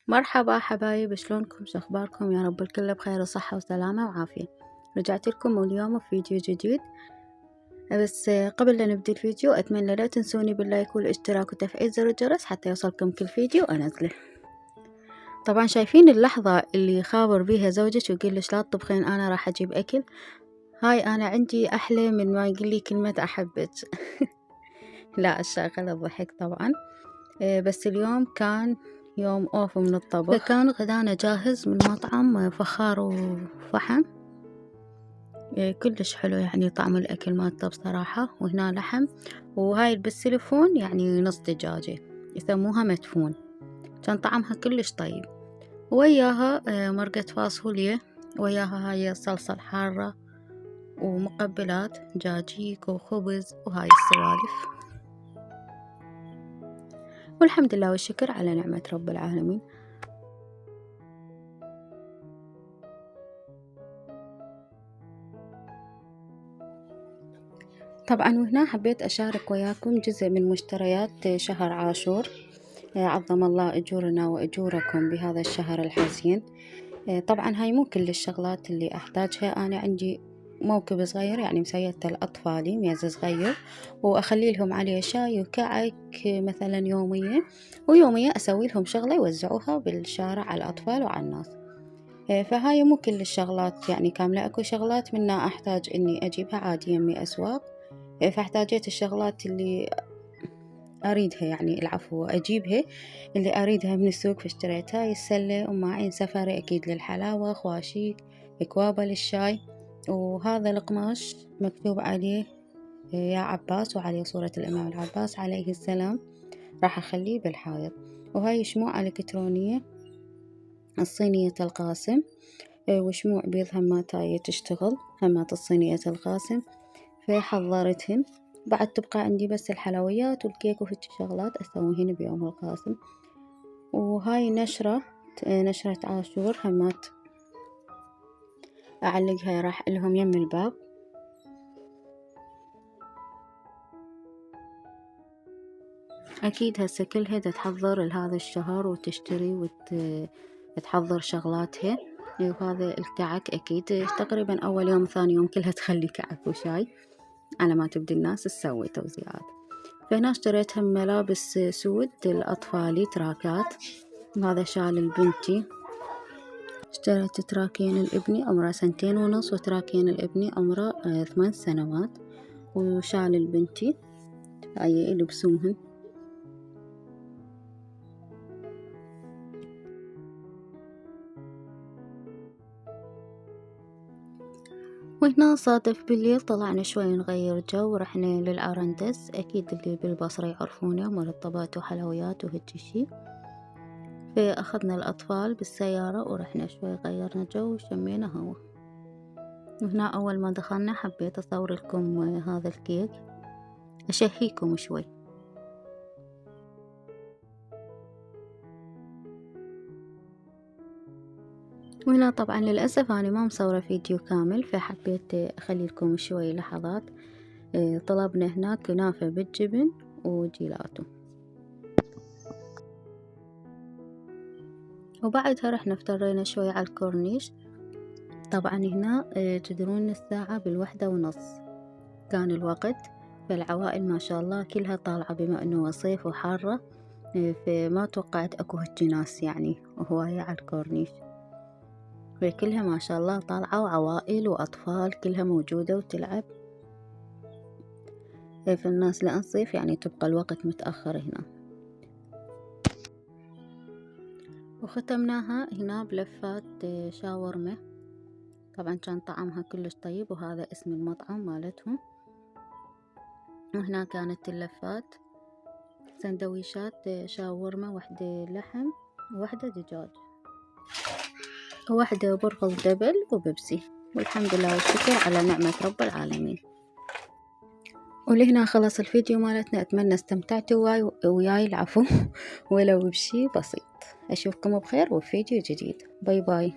مرحبا حبايب، شلونكم؟ شو اخباركم؟ يا رب الكل بخير وصحة وسلامة وعافية. رجعت لكم اليوم في فيديو جديد. بس قبل لا نبدي الفيديو اتمنى لا تنسوني باللايك والاشتراك وتفعيل زر الجرس حتى يوصلكم كل فيديو انزله. طبعا شايفين اللحظة اللي خابر بيها زوجك ويقول لك لا تطبخين انا راح اجيب اكل؟ هاي انا عندي احلى من ما يقول لي كلمة احبك. لا الشغلة الضحك طبعا. بس اليوم كان يوم اوف من الطبخ، فكان غدانا جاهز من مطعم فخار وفحم. كلش حلو يعني طعم الأكل مالته بصراحة. وهنا لحم، وهاي بالسلفون يعني نص دجاجة يسموها مدفون، كان طعمها كلش طيب. وياها مرقة فاصوليا، وياها هاي الصلصة الحارة ومقبلات جاجيك وخبز وهاي السوالف. والحمد لله والشكر على نعمة رب العالمين. طبعا وهنا حبيت أشارك وياكم جزء من مشتريات شهر عاشور. عظم الله أجورنا وأجوركم بهذا الشهر الحزين. طبعا هاي مو كل الشغلات اللي أحتاجها. أنا عندي موكب صغير يعني مسيته لأطفالي، ميز صغير، وأخلي لهم عليه شاي وكعك مثلا يوميا، ويوميا أسوي لهم شغلة يوزعوها بالشارع على الأطفال وعلى الناس. فهاي مو كل الشغلات يعني كاملة، أكو شغلات منها أحتاج إني أجيبها عادي يمي أسواق. فاحتاجيت الشغلات اللي أريدها يعني العفو أجيبها اللي أريدها من السوق، فاشتريت هاي السلة وماعين سفري أكيد للحلاوة، خواشيك، كوابة للشاي. وهذا القماش مكتوب عليه يا عباس، وعليه صورة الإمام العباس عليه السلام، راح أخليه بالحائط. وهاي شموع إلكترونية الصينية القاسم، وشموع بيض همات هاي تشتغل همات الصينية القاسم، فحضرتهن. بعد تبقى عندي بس الحلويات والكيك وهيك شغلات أسويهن بيوم القاسم. وهاي نشرة عاشور همات أعلقها راح لهم يم الباب. أكيد هسه كلها تحضر لهذا الشهر وتشتري وتحضر شغلاتها. وهذا الكعك أكيد تقريبا أول يوم ثاني يوم كلها تخلي كعك وشاي على ما تبدي الناس تسوي توزيعات. فهنا اشتريت هم ملابس سود لأطفالي، تراكات. وهذا شال لبنتي، اشتريت تراكين لابني عمره 2.5 سنين، وتراكين لابني عمره 8 سنوات، وشال لبنتي هاي يلبسوهن. وهنا صادف بالليل طلعنا شوي نغير جو ورحنا للأرندس، أكيد اللي بالبصرة يعرفونه، مرطبات وحلويات وهيك شي. فأخذنا الأطفال بالسيارة ورحنا شوي غيرنا جو وشمينا هوا. وهنا أول ما دخلنا حبيت أصور لكم هذا الكيك أشهيكم شوي. وهنا طبعا للأسف أنا ما مصورة فيديو كامل، فحبيت أخلي لكم شوي لحظات. طلبنا هناك كنافة بالجبن وجيلاتو، وبعدها رحنا افترينا شوي على الكورنيش. طبعا هنا تدرون الساعة 1:30 كان الوقت، فالعوائل ما شاء الله كلها طالعة بما أنه صيف وحارة. فما توقعت أكو هيك ناس يعني وهواية على الكورنيش، فكلها ما شاء الله طالعة، وعوائل وأطفال كلها موجودة وتلعب. فالناس لأن صيف يعني تبقى الوقت متأخر هنا. وختمناها هنا بلفات شاورما، طبعا كان طعمها كلش طيب، وهذا اسم المطعم مالتهم. وهنا كانت اللفات سندويشات شاورما، واحدة لحم وواحدة دجاج وواحدة برغل دبل وبيبسي. والحمد لله والشكر على نعمة رب العالمين. ولهنا خلص الفيديو مالتنا، أتمنى استمتعتوا وياي العفو ولو بشي بسيط. أشوفكم بخير وفيديو جديد. باي باي.